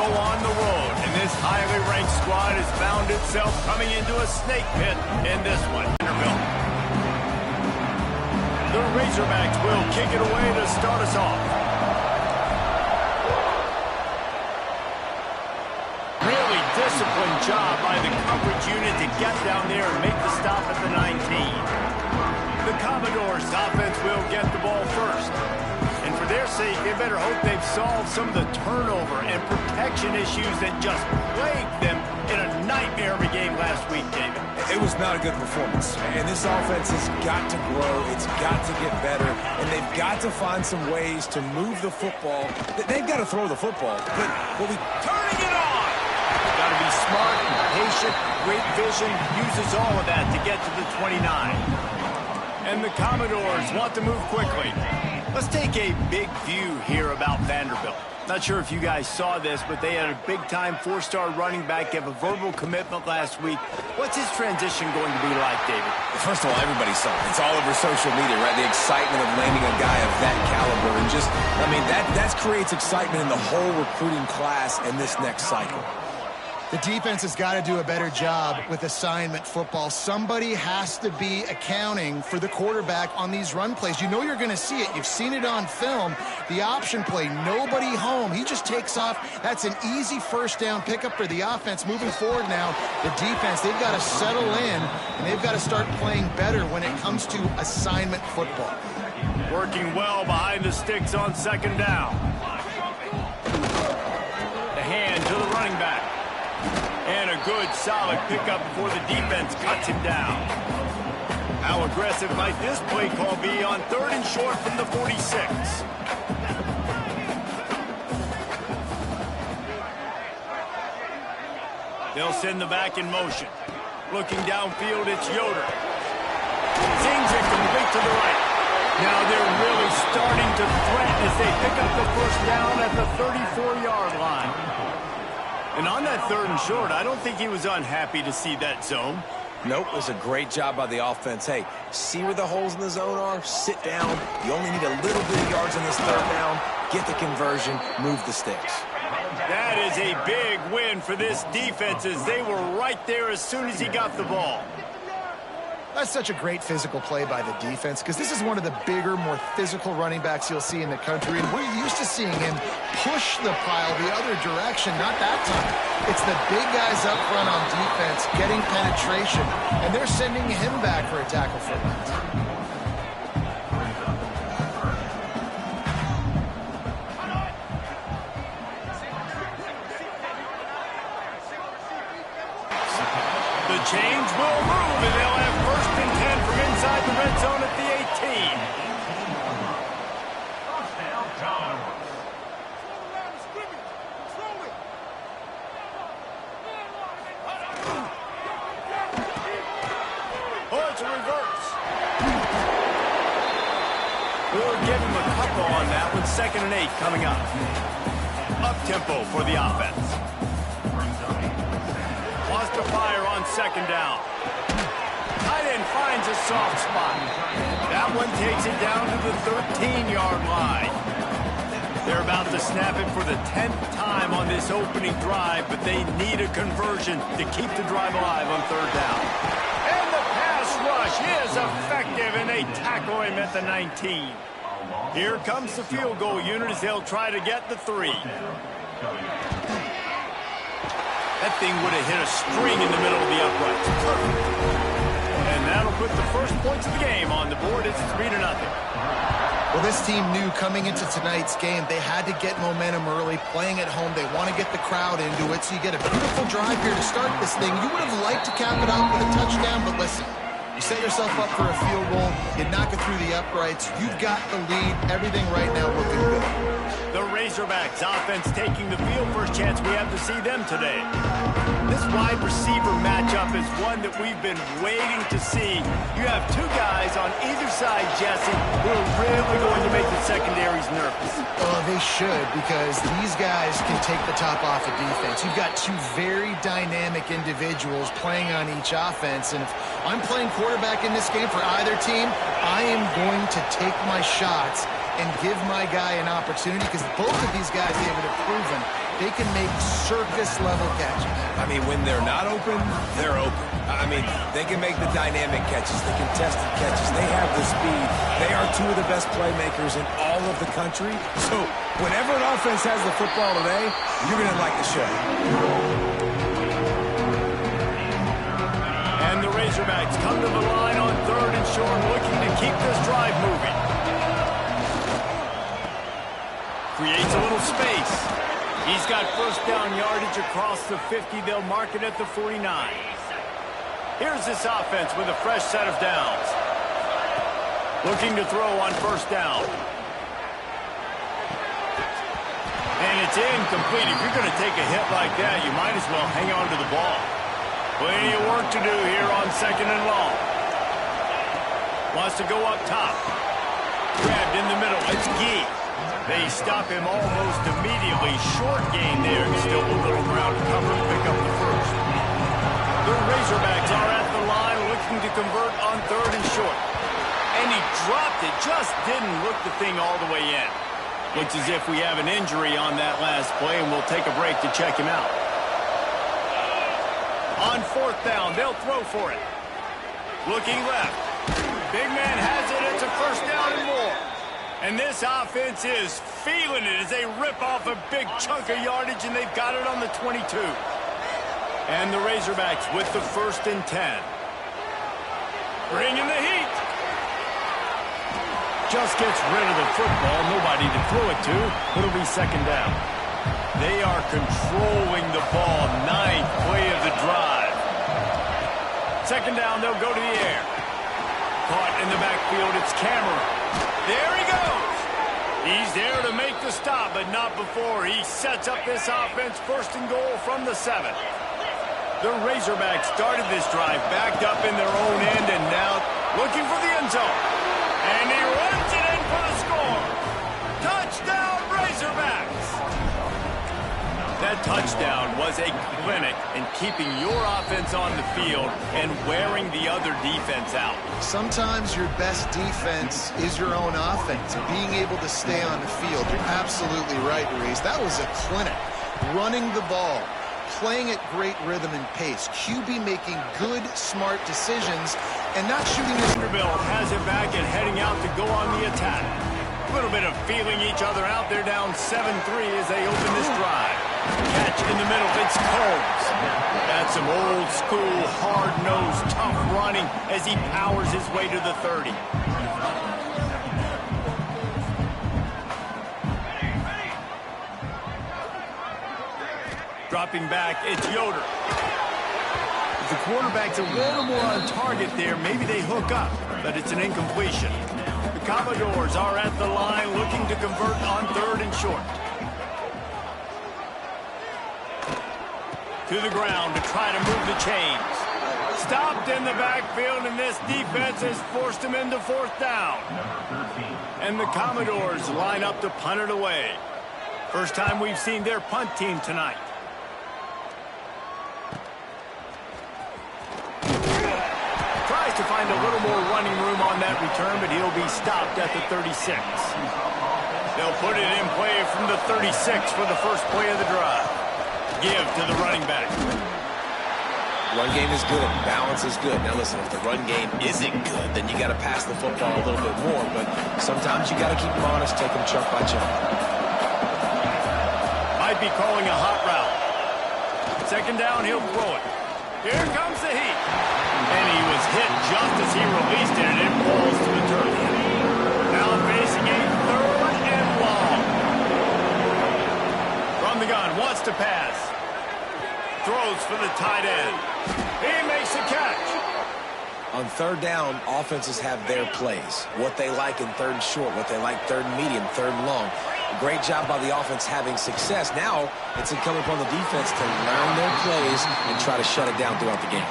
go on the road, and this highly ranked squad has found itself coming into a snake pit in this one. Vanderbilt. The Razorbacks will kick it away to start us off. Really disciplined job by the coverage unit to get down there and make the stop at the 19. The Commodores' offense will get the ball first. And for their sake, they better hope they've solved some of the turnover and protection issues that just plagued them in a nightmare of a game last week, David. It was not a good performance, and this offense has got to grow. It's got to get better, and they've got to find some ways to move the football. They've got to throw the football, but turning it on! Got to be smart and patient, great vision, uses all of that to get to the 29. And the Commodores want to move quickly. Let's take a big view here about Vanderbilt. Not sure if you guys saw this, but they had a big-time four-star running back give a verbal commitment last week. What's his transition going to be like, David? First of all, everybody saw it. It's all over social media, right? The excitement of landing a guy of that caliber. And just, I mean, that creates excitement in the whole recruiting class in this next cycle. The defense has got to do a better job with assignment football. Somebody has to be accounting for the quarterback on these run plays. You know you're going to see it. You've seen it on film. The option play, nobody home. He just takes off. That's an easy first down pickup for the offense. Moving forward now, the defense, they've got to settle in, and they've got to start playing better when it comes to assignment football. Working well behind the sticks on second down. The hand to the running back. And a good, solid pickup before the defense cuts him down. How aggressive might this play call be on 3rd and short from the 46? They'll send the back in motion. Looking downfield, it's Yoder. Zings it complete to the right. Now they're really starting to threaten as they pick up the first down at the 34-yard line. And on that 3rd and short, I don't think he was unhappy to see that zone. Nope, it was a great job by the offense. Hey, see where the holes in the zone are? Sit down. You only need a little bit of yards on this 3rd down. Get the conversion. Move the sticks. That is a big win for this defense as they were right there as soon as he got the ball. That's such a great physical play by the defense because this is one of the bigger, more physical running backs you'll see in the country, and we're used to seeing him push the pile the other direction. Not that time. It's the big guys up front on defense getting penetration, and they're sending him back for a tackle for loss. The chains will move, and they'll have 1st and 10 from inside the red zone at the 18. Oh, it's a reverse. We'll give him a couple on that one. 2nd and 8 coming up. Up-tempo for the offense. Wants to fire on 2nd down. Tight end finds a soft spot. That one takes it down to the 13-yard line. They're about to snap it for the 10th time on this opening drive, but they need a conversion to keep the drive alive on 3rd down. And the pass rush is effective, and they tackle him at the 19. Here comes the field goal unit as they'll try to get the 3. That thing would have hit a string in the middle of the uprights. Perfect. And that'll put the first points of the game on the board. It's 3-0. Well, this team knew coming into tonight's game they had to get momentum early, playing at home. They want to get the crowd into it, so you get a beautiful drive here to start this thing. You would have liked to cap it off with a touchdown, but listen, you set yourself up for a field goal, you knock it through the uprights, you've got the lead, everything right now looking good. The Razorbacks offense taking the field. First chance we have to see them today. This wide receiver matchup is one that we've been waiting to see. You have 2 guys on either side, Jesse, who are really going to make the secondaries nervous. Oh, they should, because these guys can take the top off of defense. You've got 2 very dynamic individuals playing on each offense, and if I'm playing quarterback in this game for either team, I am going to take my shots and give my guy an opportunity, because both of these guys, David, have proven they can make circus-level catches. I mean, when they're not open, they're open. I mean, they can make the dynamic catches, the contested catches. They have the speed. They are two of the best playmakers in all of the country. So whenever an offense has the football today, you're going to like the show. And the Razorbacks come to the line on 3rd and short, looking to keep this drive moving. Creates a little space. He's got first down yardage across the 50. They'll mark it at the 49. Here's this offense with a fresh set of downs. Looking to throw on first down. And it's incomplete. If you're going to take a hit like that, you might as well hang on to the ball. Plenty of work to do here on 2nd and long. Wants to go up top. Grabbed in the middle. It's Gee. They stop him almost immediately. Short gain there. Still a little ground to cover and pick up the first. The Razorbacks are at the line looking to convert on 3rd and short. And he dropped it. Just didn't look the thing all the way in. Looks as if we have an injury on that last play, and we'll take a break to check him out. On 4th down, they'll throw for it. Looking left. Big man has it. It's a first down and more. And this offense is feeling it as they rip off a big chunk of yardage, and they've got it on the 22. And the Razorbacks with the 1st and 10. Bringing the heat. Just gets rid of the football. Nobody to throw it to. It'll be 2nd down. They are controlling the ball. 9th play of the drive. 2nd down, they'll go to the air. Caught in the backfield, it's Cameron. There he goes. He's there to make the stop, but not before. He sets up this offense 1st and goal from the 7. The Razorbacks started this drive backed up in their own end and now looking for the end zone. And he runs it in for the score. Touchdown, Razorbacks. That touchdown was a clinic in keeping your offense on the field and wearing the other defense out. Sometimes your best defense is your own offense. Being able to stay on the field. You're absolutely right, Reese. That was a clinic. Running the ball, playing at great rhythm and pace. QB making good, smart decisions and not shooting his... Vanderbilt has it back and heading out to go on the attack. A little bit of feeling each other out. They're down 7-3 as they open this drive. Catch in the middle. It's Combs. That's some old school, hard-nosed, tough running as he powers his way to the 30. Dropping back, it's Yoder. The quarterback's a little more on target there. Maybe they hook up, but it's an incompletion. The Commodores are at the line looking to convert on 3rd and short. To the ground to try to move the chains. Stopped in the backfield, and this defense has forced him into 4th down. And the Commodores line up to punt it away. First time we've seen their punt team tonight. Tries to find a little more running room on that return, but he'll be stopped at the 36. They'll put it in play from the 36 for the first play of the drive. Give to the running back. Run game is good. Balance is good. Now listen, if the run game isn't good, then you got to pass the football a little bit more. But sometimes you got to keep them honest, take them chunk by chunk. Might be calling a hot route. 2nd down, he'll throw it. Here comes the heat. And he was hit just as he released it, and it falls to the turf. Now facing a 3rd and long. From the gun, wants to pass. Throws for the tight end. He makes the catch. On 3rd down, offenses have their plays. What they like in 3rd and short, what they like 3rd and medium, 3rd and long. Great job by the offense having success. Now it's incumbent upon the defense to learn their plays and try to shut it down throughout the game.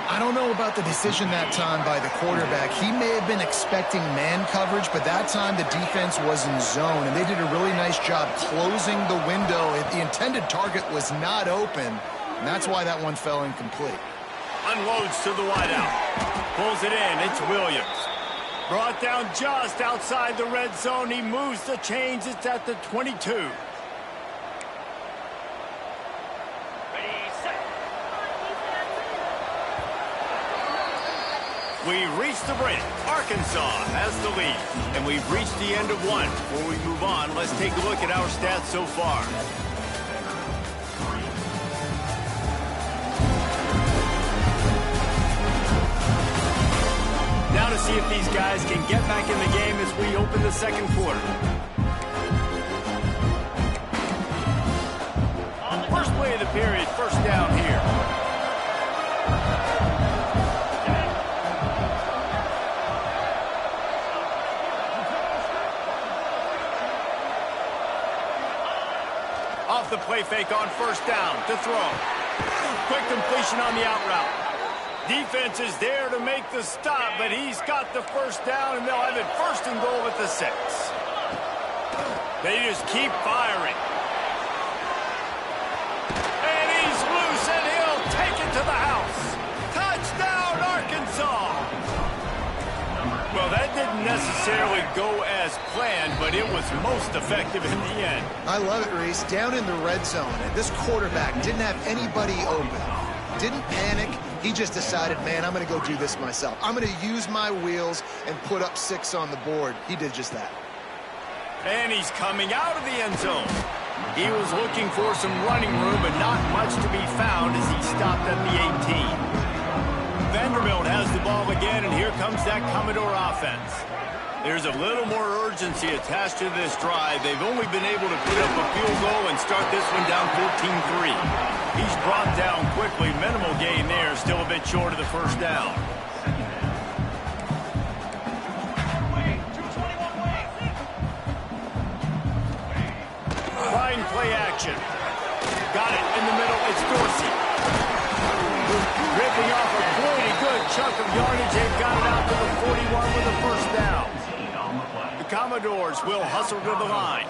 I don't know about the decision that time by the quarterback. He may have been expecting man coverage, but that time the defense was in zone, and they did a really nice job closing the window. The intended target was not open, and that's why that one fell incomplete. Unloads to the wideout. Pulls it in. It's Williams. Brought down just outside the red zone. He moves the chains. It's at the 22. We've reached the break. Arkansas has the lead. And we've reached the end of one. Before we move on, let's take a look at our stats so far. Now to see if these guys can get back in the game as we open the second quarter. First play of the period, first down here. Off the play fake on first down to throw. Quick completion on the out route. Defense is there to make the stop, but he's got the first down, and they'll have it first and goal at the 6. They just keep firing. And he's loose, and he'll take it to the house. Touchdown, Arkansas! Well, that didn't necessarily go as planned, but it was most effective in the end. I love it, Reese. Down in the red zone, and this quarterback didn't have anybody open. Didn't panic. He just decided, man, I'm going to go do this myself. I'm going to use my wheels and put up 6 on the board. He did just that. And he's coming out of the end zone. He was looking for some running room, but not much to be found as he stopped at the 18. Vanderbilt has the ball again, and here comes that Commodore offense. There's a little more urgency attached to this drive. They've only been able to put up a field goal and start this one down 14-3. He's brought down quickly. Minimal gain there, still a bit short of the first down. Fine play action. Got it in the middle. It's Dorsey. Ripping off a pretty good chunk of yardage. They've got it out to the 41 with a first down. The Commodores will hustle to the line.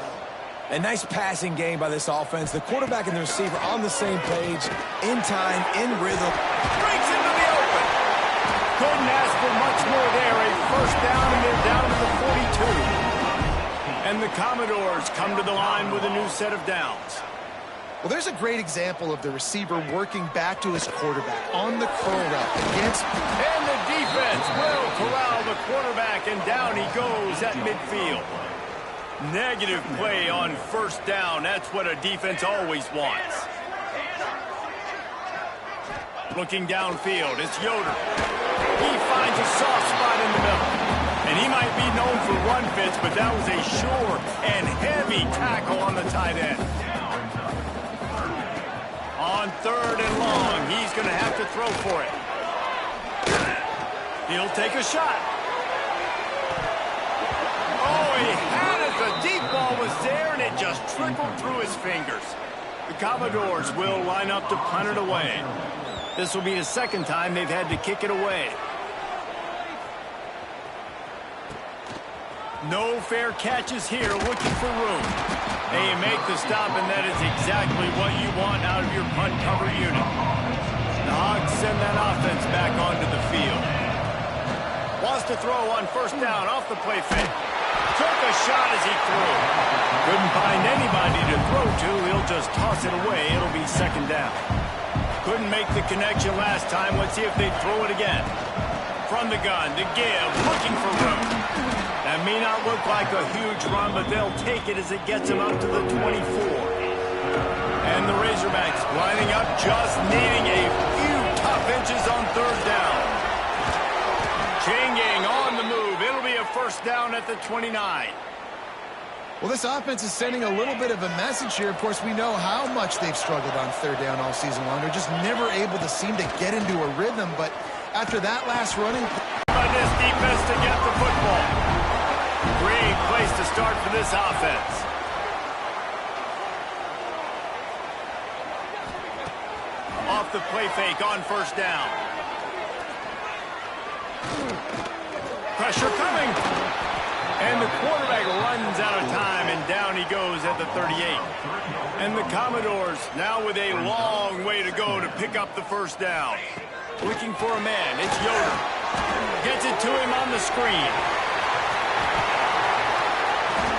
A nice passing game by this offense. The quarterback and the receiver on the same page, in time, in rhythm. Breaks into the open. Couldn't ask for much more there. A first down, and they're down to the 42. And the Commodores come to the line with a new set of downs. Well, there's a great example of the receiver working back to his quarterback on the curl route against... And the defense will corral the quarterback, and down he goes at midfield. Negative play on first down. That's what a defense always wants. Looking downfield, it's Yoder. He finds a soft spot in the middle. And he might be known for run fits, but that was a sure and heavy tackle on the tight end. On third and long, he's going to have to throw for it. He'll take a shot. Oh, he had it. The deep ball was there, and it just trickled through his fingers. The Commodores will line up to punt it away. This will be the second time they've had to kick it away. No fair catches here, looking for room. They make the stop, and that is exactly what you want out of your punt cover unit. The Hogs send that offense back onto the field. Wants to throw on first down off the play fake. Took a shot as he threw. Couldn't find anybody to throw to. He'll just toss it away. It'll be second down. Couldn't make the connection last time. Let's see if they throw it again. From the gun to give, looking for room. That may not look like a huge run, but they'll take it as it gets them up to the 24. And the Razorbacks lining up, just needing a few tough inches on third down. Changing on the move. It'll be a first down at the 29. Well, this offense is sending a little bit of a message here. Of course, we know how much they've struggled on third down all season long. They're just never able to seem to get into a rhythm, but after that last running... By this defense to get the football. Great place to start for this offense. Off the play fake on first down. Pressure coming. And the quarterback runs out of time, and down he goes at the 38. And the Commodores now with a long way to go to pick up the first down. Looking for a man. It's Yoder. Gets it to him on the screen.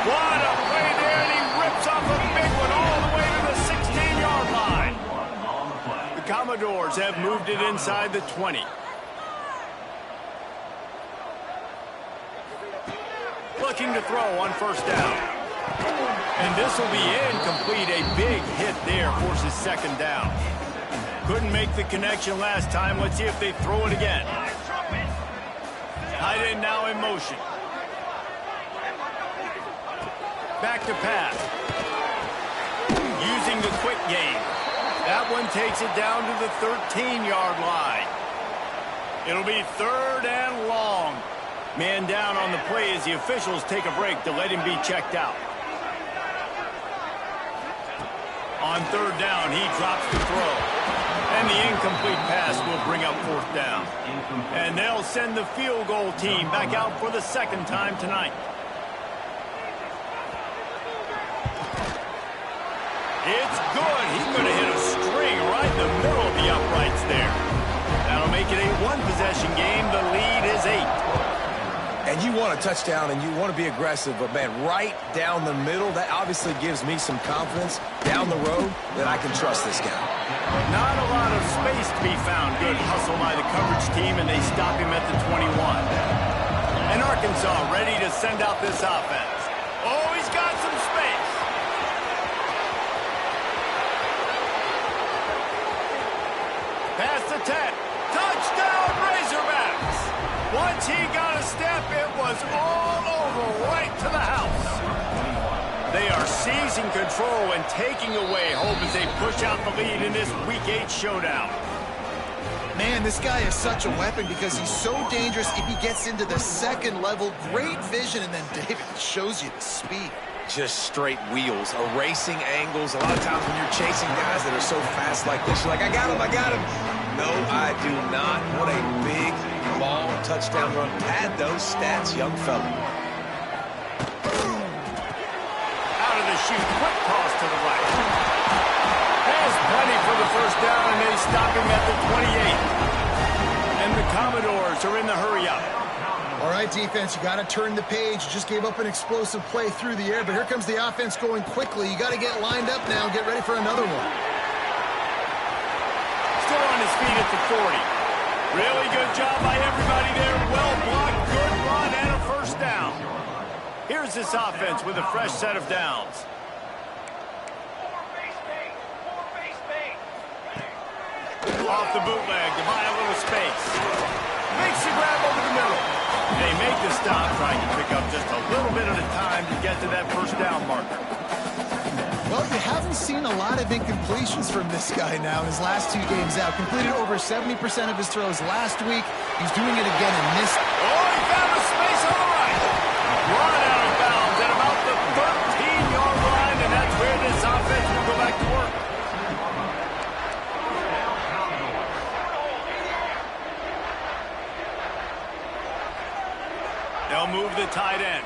What a play there, and he rips off a big one all the way to the 16-yard line. The Commodores have moved it inside the 20. Looking to throw on first down. And this will be incomplete. A big hit there forces second down. Couldn't make the connection last time. Let's see if they throw it again. Tight end now in motion. Back to pass. Using the quick game. That one takes it down to the 13-yard line. It'll be third and long. Man down on the play as the officials take a break to let him be checked out. On third down, he drops the throw. And the incomplete pass will bring up fourth down. And they'll send the field goal team back out for the second time tonight. It's good. He could have hit a string right in the middle of the uprights there. That'll make it a one-possession game. The lead is 8. And you want a touchdown and you want to be aggressive, but, man, right down the middle, that obviously gives me some confidence down the road that I can trust this guy. Not a lot of space to be found. Good hustle by the coverage team, and they stop him at the 21. And Arkansas ready to send out this offense. Oh, he's got some space. Pass the 10. Touchdown, Razorbacks. Once he got a step, it was all over right to the house. They are seizing control and taking away hope as they push out the lead in this Week 8 showdown. Man, this guy is such a weapon because he's so dangerous if he gets into the second level. Great vision, and then David shows you the speed. Just straight wheels, erasing angles. A lot of times when you're chasing guys that are so fast like this, you're like, I got him, I got him. No, I do not. What a big, long touchdown run. Pad those stats, young fella. Out of the chute, quick toss to the right. There's plenty for the first down, and they stop him at the 28. And the Commodores are in the hurry-up. All right, defense, you got to turn the page. You just gave up an explosive play through the air, but here comes the offense going quickly. You got to get lined up now and get ready for another one. Still on his feet at the 40. Really good job by everybody there. Well blocked, good run, and a first down. Here's this offense with a fresh set of downs. Off the bootleg to buy a little space. Makes the grab over the middle. They make the stop, trying to pick up just a little bit at a time to get to that first down marker. Well, you haven't seen a lot of incompletions from this guy now in his last 2 games out. Completed over 70% of his throws last week. He's doing it again in this. Oh, he found a space on the right. Run out of bounds at about the 13-yard line, and that's where this offense will go back to work. They'll move the tight end.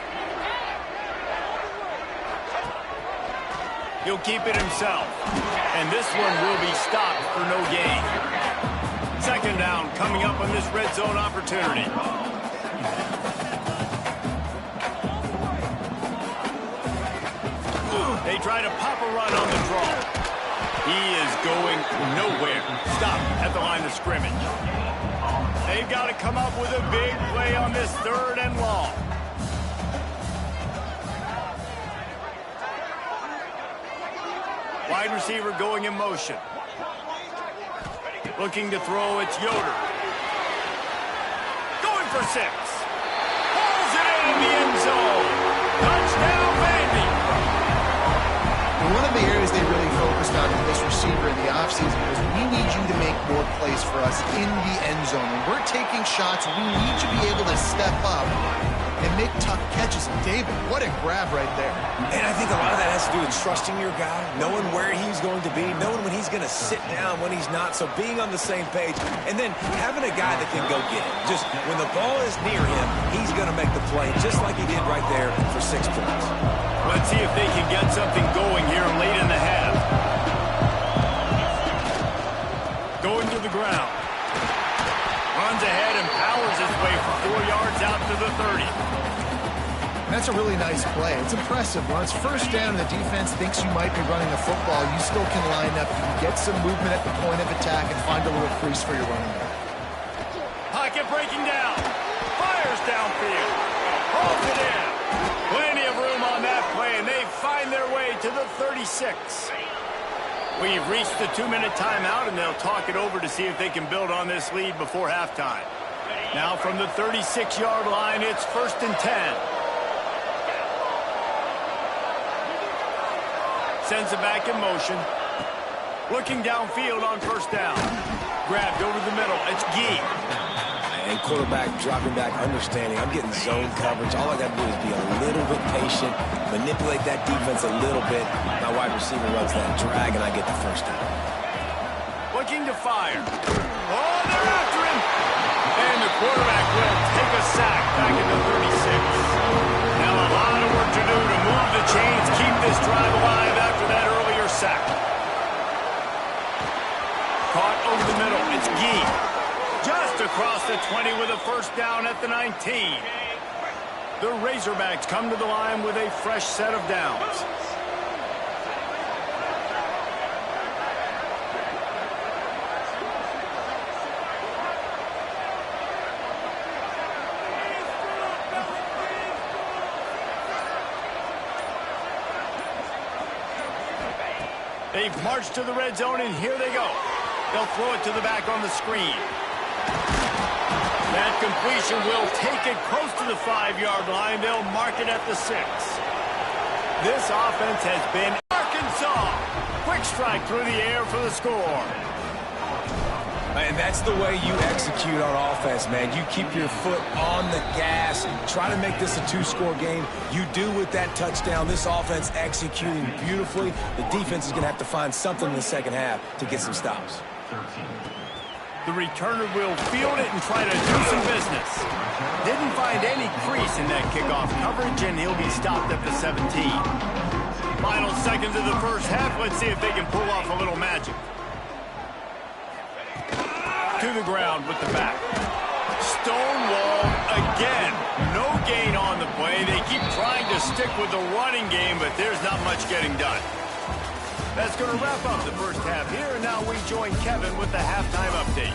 He'll keep it himself. And this one will be stopped for no gain. Second down coming up on this red zone opportunity. They try to pop a run on the draw. He is going nowhere. Stop at the line of scrimmage. They've got to come up with a big play on this third and long. Wide receiver going in motion. Looking to throw, it's Yoder. Going for 6. Pulls it in the end zone. Touchdown, Vandy. One of the areas they really focused on with this receiver in the offseason was we need you to make more plays for us in the end zone. When we're taking shots, we need to be able to step up and make tough catches. And David, what a grab right there. And I think a lot of that has to do with trusting your guy, knowing where he's going to be, knowing when he's going to sit down, when he's not, so being on the same page, and then having a guy that can go get it. Just when the ball is near him, he's going to make the play, just like he did right there for 6 points. Let's see if they can get something going here late in the half. Going to the ground. Runs ahead and powers his way for 4 yards out to the 30. That's a really nice play. It's impressive. When it's first down and the defense thinks you might be running the football, you still can line up, you can get some movement at the point of attack and find a little crease for your running back. Pocket breaking down. Fires downfield. Holds it in. 36. We've reached the 2-minute timeout, and they'll talk it over to see if they can build on this lead before halftime. Now from the 36-yard line, it's 1st and 10. Sends it back in motion. Looking downfield on 1st down. Grabbed over the middle. It's Gee. And quarterback dropping back, understanding I'm getting zone coverage. All I got to do is be a little bit patient, manipulate that defense a little bit. My wide receiver runs that drag, and I get the 1st down. Looking to fire. Oh, they're after him. And the quarterback will take a sack back at the 36. Now a lot of work to do to move the chains, keep this drive alive after that earlier sack. Caught over the middle. It's Gee. Just across the 20 with a 1st down at the 19. The Razorbacks come to the line with a fresh set of downs. They've marched to the red zone, and here they go. They'll throw it to the back on the screen. That completion will take it close to the 5-yard line. They'll mark it at the 6. This offense has been Arkansas. Quick strike through the air for the score. And that's the way you execute on offense, man. You keep your foot on the gas. Try to make this a 2-score game. You do with that touchdown. This offense executing beautifully. The defense is going to have to find something in the second half to get some stops. The returner will field it and try to do some business. Didn't find any crease in that kickoff coverage, and he'll be stopped at the 17. Final seconds of the 1st half. Let's see if they can pull off a little magic. To the ground with the back. Stonewalled again. No gain on the play. They keep trying to stick with the running game, but there's not much getting done. That's going to wrap up the 1st half here, and now we join Kevin with the halftime update.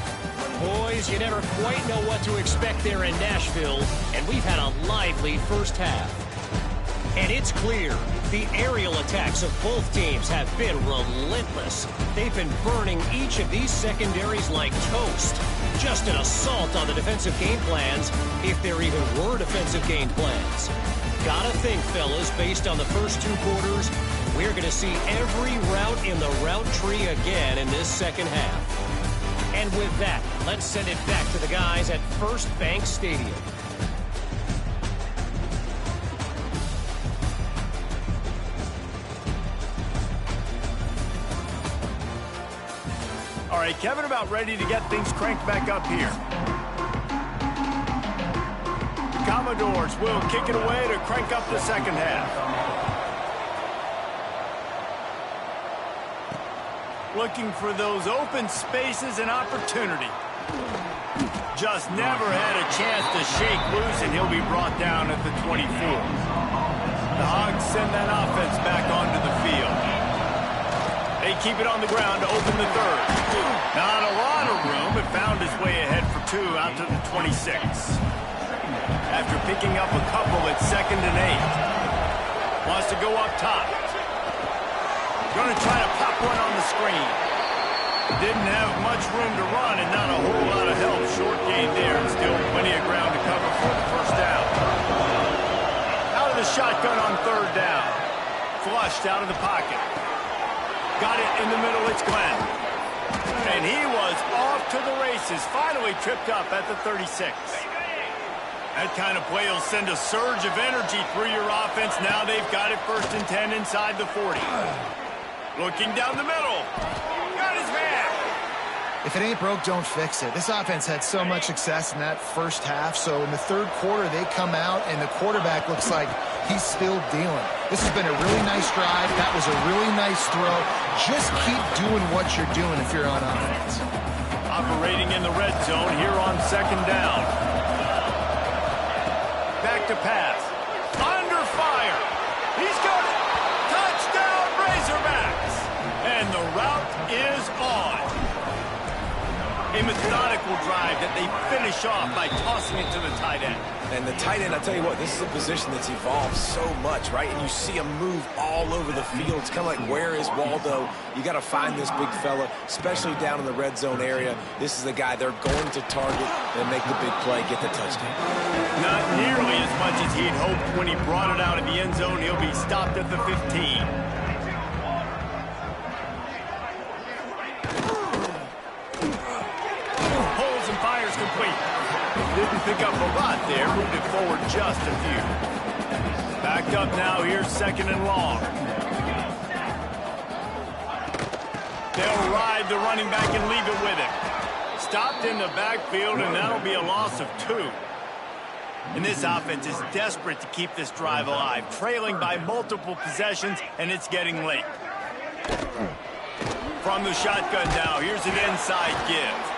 Boys, you never quite know what to expect there in Nashville, and we've had a lively 1st half. And it's clear, the aerial attacks of both teams have been relentless. They've been burning each of these secondaries like toast. Just an assault on the defensive game plans, if there even were defensive game plans. Gotta think, fellas, based on the first 2 quarters, we're going to see every route in the route tree again in this 2nd half. And with that, let's send it back to the guys at First Bank Stadium. All right, Kevin, about ready to get things cranked back up here. The Commodores will kick it away to crank up the 2nd half. Looking for those open spaces and opportunity. Just never had a chance to shake loose, and he'll be brought down at the 24. The Hogs send that offense back onto the field. They keep it on the ground to open the 3rd. Not a lot of room, but found his way ahead for 2 out to the 26. After picking up a couple at 2nd and 8. Wants to go up top. Going to try to pop one on the screen. Didn't have much room to run and not a whole lot of help. Short gain there, and still plenty of ground to cover for the 1st down. Out of the shotgun on 3rd down. Flushed out of the pocket. Got it in the middle, it's Glenn. And he was off to the races. Finally tripped up at the 36. That kind of play will send a surge of energy through your offense. Now they've got it 1st and 10 inside the 40. Looking down the middle. Got his man. If it ain't broke, don't fix it. This offense had so much success in that 1st half, so in the 3rd quarter, they come out, and the quarterback looks like he's still dealing. This has been a really nice drive. That was a really nice throw. Just keep doing what you're doing if you're on offense. Operating in the red zone here on 2nd down. Back to pass. Under fire. He's got it. Touchdown, Razorbacks. And the route is on. A methodical drive that they finish off by tossing it to the tight end. And the tight end, I tell you what, this is a position that's evolved so much, right? And you see him move all over the field. It's kind of like, where is Waldo? You got to find this big fella, especially down in the red zone area. This is the guy they're going to target and make the big play, get the touchdown. Not nearly as much as he'd hoped when he brought it out of the end zone. He'll be stopped at the 15. Pulls and fires complete. Didn't pick up a lot there, moved it forward just a few. Backed up now, here's 2nd and long. They'll ride the running back and leave it with him. Stopped in the backfield, and that'll be a loss of 2. And this offense is desperate to keep this drive alive, trailing by multiple possessions, and it's getting late. From the shotgun now, here's an inside give.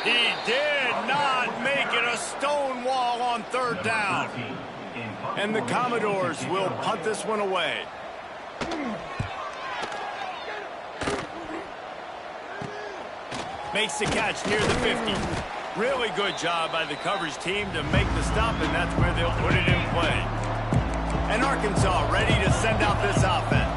He did not make it a stone wall on 3rd down. And the Commodores will punt this one away. Makes the catch near the 50. Really good job by the coverage team to make the stop, and that's where they'll put it in play. And Arkansas ready to send out this offense.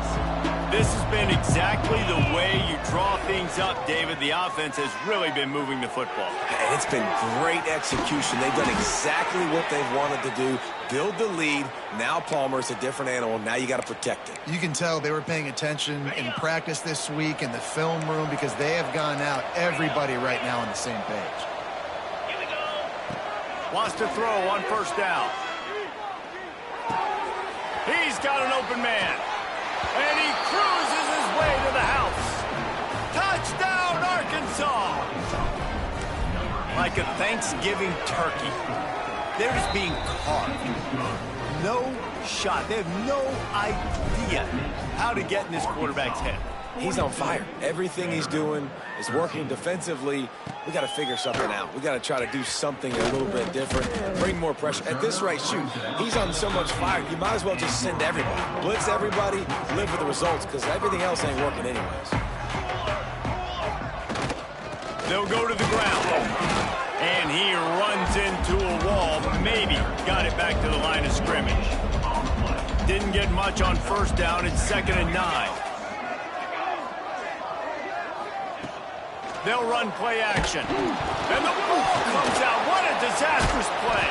This has been exactly the way you draw things up, David. The offense has really been moving the football. And it's been great execution. They've done exactly what they've wanted to do. Build the lead. Now Palmer's a different animal. Now you got to protect it. You can tell they were paying attention in practice this week in the film room because they have gone out everybody right now on the same page. Wants to throw on 1st down. He's got an open man. And he cruises his way to the house. Touchdown, Arkansas! Like a Thanksgiving turkey. They're just being carved. No shot. They have no idea how to get in this quarterback's head. He's on fire. Everything he's doing is working defensively. We got to figure something out. We got to try to do something a little bit different, bring more pressure. At this rate, shoot, he's on so much fire, you might as well just send everybody. Blitz everybody, live with the results, because everything else ain't working anyways. They'll go to the ground. And he runs into a wall. Maybe got it back to the line of scrimmage. Didn't get much on 1st down. It's 2nd and 9. They'll run play action. And the ball comes out. What a disastrous play.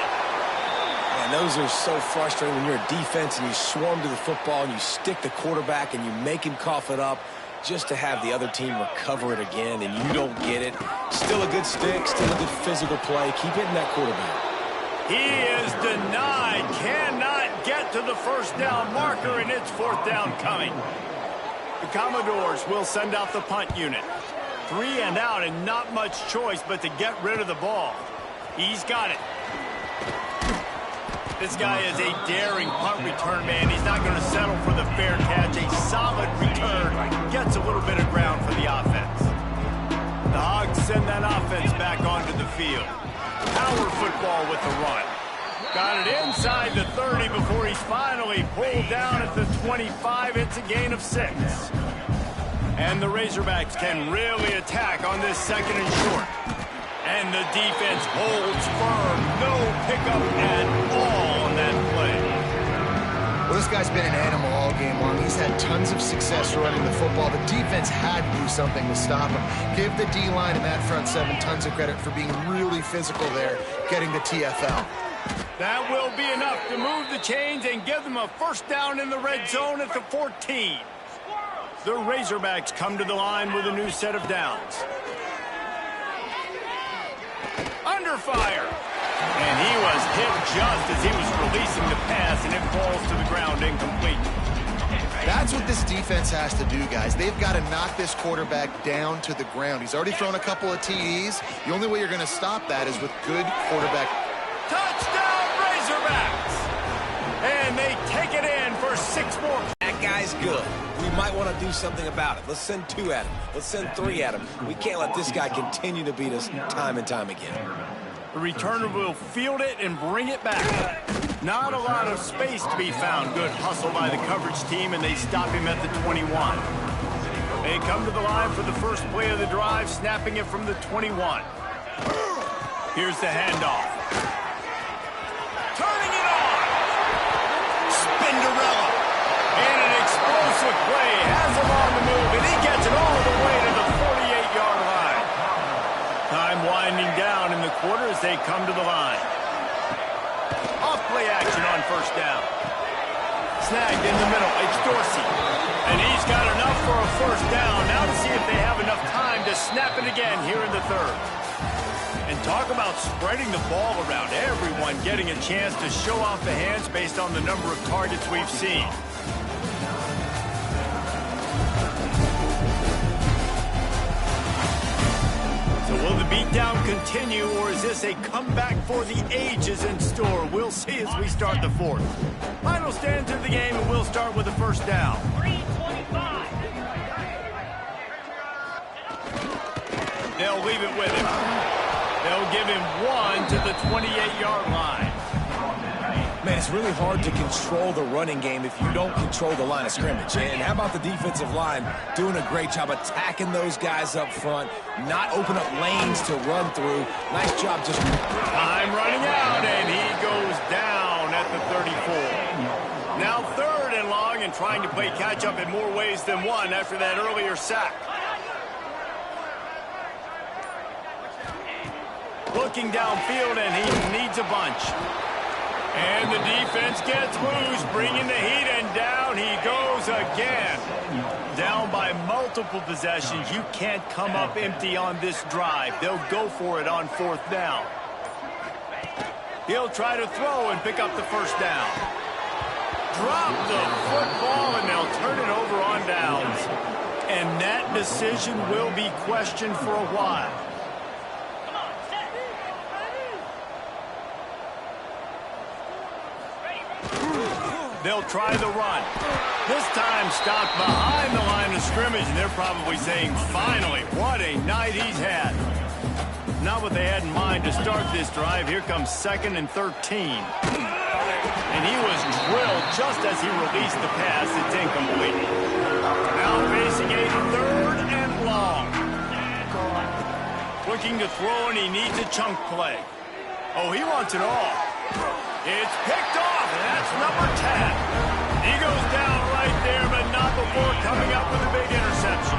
And those are so frustrating when you're a defense and you swarm to the football and you stick the quarterback and you make him cough it up just to have the other team recover it again and you don't get it. Still a good stick, still a good physical play. Keep hitting that quarterback. He is denied. Cannot get to the 1st down marker, and it's 4th down coming. The Commodores will send out the punt unit. 3 and out, and not much choice but to get rid of the ball. He's got it. This guy is a daring punt return man. He's not going to settle for the fair catch. A solid return gets a little bit of ground for the offense. The Hogs send that offense back onto the field. Power football with the run. Got it inside the 30 before he's finally pulled down at the 25. It's a gain of 6. And the Razorbacks can really attack on this 2nd and short. And the defense holds firm. No pickup at all on that play. Well, this guy's been an animal all game long. He's had tons of success running the football. The defense had to do something to stop him. Give the D-line and that front 7 tons of credit for being really physical there, getting the TFL. That will be enough to move the chains and give them a 1st down in the red zone at the 14. The Razorbacks come to the line with a new set of downs. Under fire. And he was hit just as he was releasing the pass, and it falls to the ground incomplete. That's what this defense has to do, guys. They've got to knock this quarterback down to the ground. He's already thrown a couple of TDs. The only way you're going to stop that is with good quarterback. Touchdown, Razorbacks! And they take it in for 6 more. That guy's good. We might want to do something about it. Let's send 2 at him. Let's send 3 at him. We can't let this guy continue to beat us time and time again. The returner will field it and bring it back. Not a lot of space to be found. Good hustle by the coverage team, and they stop him at the 21. They come to the line for the first play of the drive, snapping it from the 21. Here's the handoff. Turning it on. Spinderella. And an explosive play. Has him on the move, and he gets it all the way to the 48-yard line. Time winding down in the quarter as they come to the line. Off play action on first down. Snagged in the middle. It's Dorsey. And he's got enough for a first down. Now to see if they have enough time to snap it again here in the third. And talk about spreading the ball around. Everyone getting a chance to show off the hands based on the number of targets we've seen. So will the beatdown continue, or is this a comeback for the ages in store? We'll see as we start the fourth. Final stand to the game, and we'll start with the first down. 3:25. They'll leave it with him. They'll give him one to the 28-yard line. Man, it's really hard to control the running game if you don't control the line of scrimmage. And how about the defensive line doing a great job attacking those guys up front, not open up lanes to run through. Nice job just... Time running out, and he goes down at the 34. Now third and long, and trying to play catch-up in more ways than one after that earlier sack. Looking downfield, and he needs a bunch. And the defense gets loose, bringing the heat, and down he goes again. Down by multiple possessions. You can't come up empty on this drive. They'll go for it on fourth down. He'll try to throw and pick up the first down. Drop the football, and they'll turn it over on downs. And that decision will be questioned for a while. They'll try the run. This time stopped behind the line of scrimmage, and they're probably saying, finally, what a night he's had. Not what they had in mind to start this drive. Here comes 2nd and 13. And he was drilled just as he released the pass. It's incomplete. Now facing a 3rd and long. Looking to throw, and he needs a chunk play. Oh, he wants it all. It's picked off, and that's number 10. He goes down right there, but not before coming up with a big interception.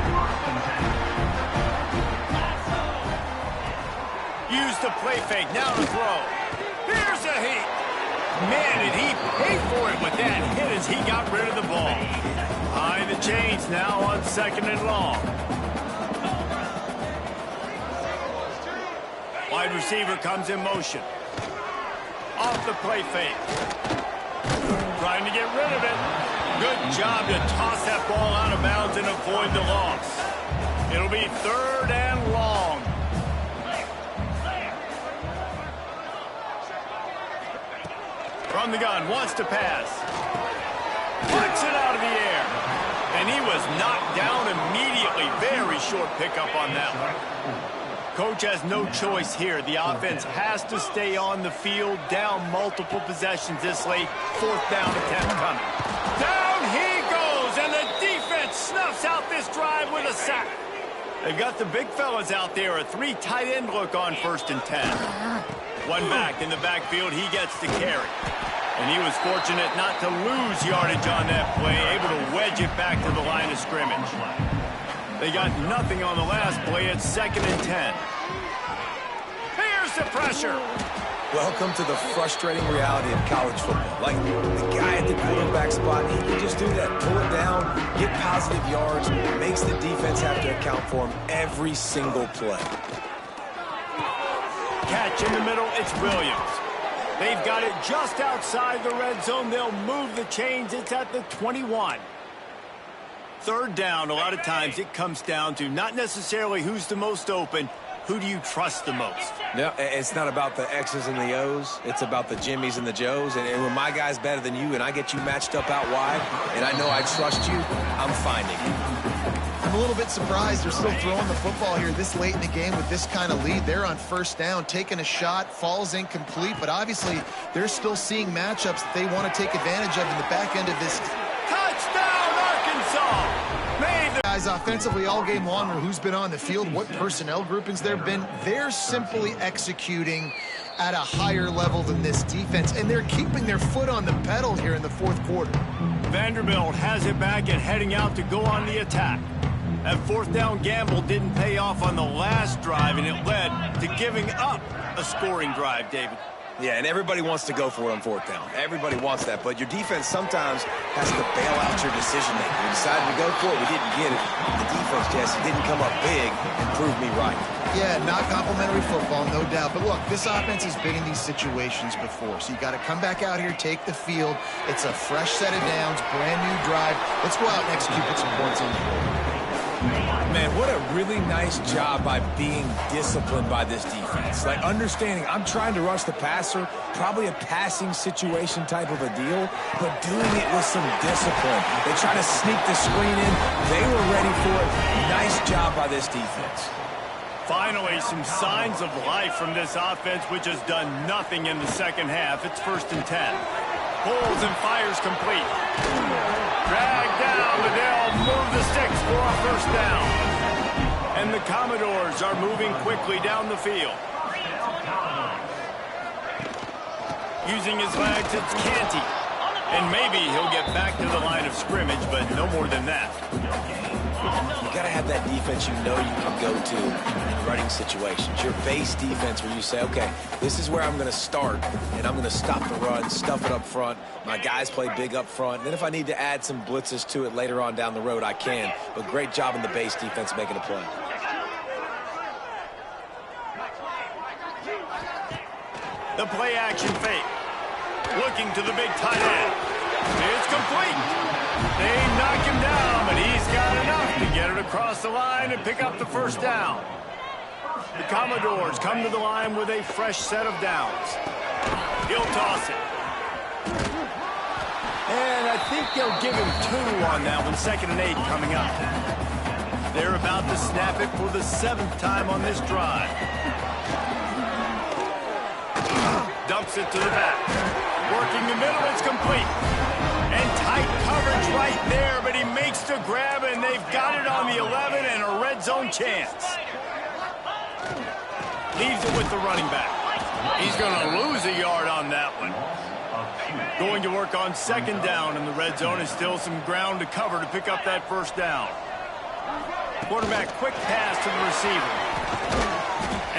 Use the play fake, now to throw. Here's a heat. Man, did he pay for it with that hit as he got rid of the ball. Behind the chains now on 2nd and long. Wide receiver comes in motion. Off the play fake. Trying to get rid of it. Good job to toss that ball out of bounds and avoid the loss. It'll be 3rd and long. From the gun, wants to pass. Puts it out of the air. And he was knocked down immediately. Very short pickup on that one. Coach has no choice here. The offense has to stay on the field, down multiple possessions this late. 4th down attempt coming. Down he goes, and the defense snuffs out this drive with a sack. They've got the big fellas out there. A 3 tight end look on 1st and 10. One back in the backfield. He gets to carry. And he was fortunate not to lose yardage on that play, able to wedge it back to the line of scrimmage. They got nothing on the last play. It's 2nd and 10. Here's the pressure. Welcome to the frustrating reality of college football. Like, the guy at the quarterback spot, he can just do that. Pull it down, get positive yards, makes the defense have to account for him every single play. Catch in the middle, it's Williams. They've got it just outside the red zone. They'll move the chains. It's at the 21. 3rd down, a lot of times it comes down to not necessarily who's the most open, who do you trust the most? Yeah, it's not about the X's and the O's. It's about the Jimmys and the Joes. And when my guy's better than you and I get you matched up out wide and I know I trust you, I'm finding you. I'm a little bit surprised they're still throwing the football here this late in the game with this kind of lead. They're on 1st down, taking a shot, falls incomplete, but obviously they're still seeing matchups that they want to take advantage of in the back end of this. Touchdown, Arkansas! Made the guys offensively all game long, or who's been on the field, what personnel groupings there have been. They're simply executing at a higher level than this defense, and they're keeping their foot on the pedal here in the fourth quarter. Vanderbilt has it back and heading out to go on the attack. That fourth down gamble didn't pay off on the last drive, and it led to giving up a scoring drive, David. Yeah, and everybody wants to go for it on fourth down. Everybody wants that, but your defense sometimes has to bail out your decision-making. We decided to go for it. We didn't get it. The defense, Jesse, didn't come up big and prove me right. Yeah, not complimentary football, no doubt. But look, this offense has been in these situations before, so you got to come back out here, take the field. It's a fresh set of downs, brand new drive. Let's go out and execute, put some points in the board. Man, what a really nice job by being disciplined by this defense. Like, understanding I'm trying to rush the passer, probably a passing situation type of a deal, but doing it with some discipline. They try to sneak the screen in. They were ready for it. Nice job by this defense. Finally, some signs of life from this offense, which has done nothing in the second half. It's 1st and 10. Pulls and fires complete. Dragged down, but they'll move the sticks for a first down. And the Commodores are moving quickly down the field. Using his legs, it's Canty. And maybe he'll get back to the line of scrimmage, but no more than that. You got to have that defense you know you can go to in running situations. Your base defense where you say, okay, this is where I'm going to start, and I'm going to stop the run, stuff it up front. My guys play big up front. And then if I need to add some blitzes to it later on down the road, I can. But great job in the base defense making a play. The play action fake. Looking to the big tight end. It's complete. They knock him down, but he's got enough to get it across the line and pick up the first down. The Commodores come to the line with a fresh set of downs. He'll toss it. And I think they'll give him 2 on that one. 2nd and 8 coming up. They're about to snap it for the 7th time on this drive. Dumps it to the back. Working the middle, it's complete. And tight coverage right there, but he makes the grab, and they've got it on the 11 and a red zone chance. Leaves it with the running back. He's going to lose a yard on that one. Going to work on 2nd down in the red zone, and still some ground to cover to pick up that first down. Quarterback quick pass to the receiver.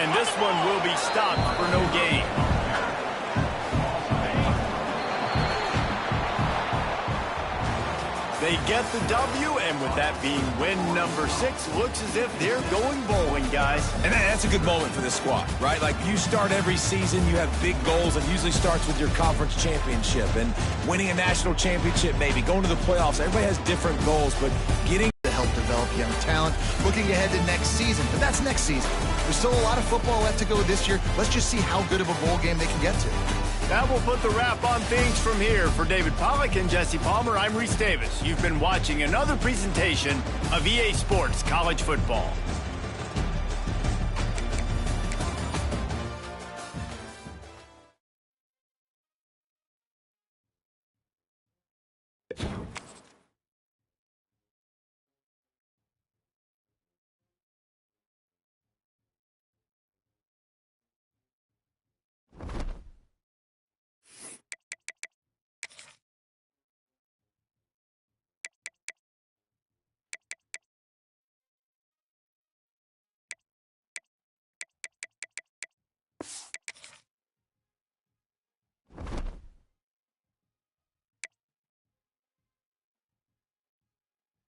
And this one will be stopped for no gain. They get the W, and with that being win number 6, looks as if they're going bowling, guys. And that's a good moment for this squad, right? Like, you start every season, you have big goals. It usually starts with your conference championship and winning a national championship, maybe going to the playoffs. Everybody has different goals, but getting to help develop young talent, looking ahead to next season. But that's next season. There's still a lot of football left to go this year. Let's just see how good of a bowl game they can get to. That will put the wrap on things from here. For David Pollack and Jesse Palmer, I'm Reese Davis. You've been watching another presentation of EA Sports College Football.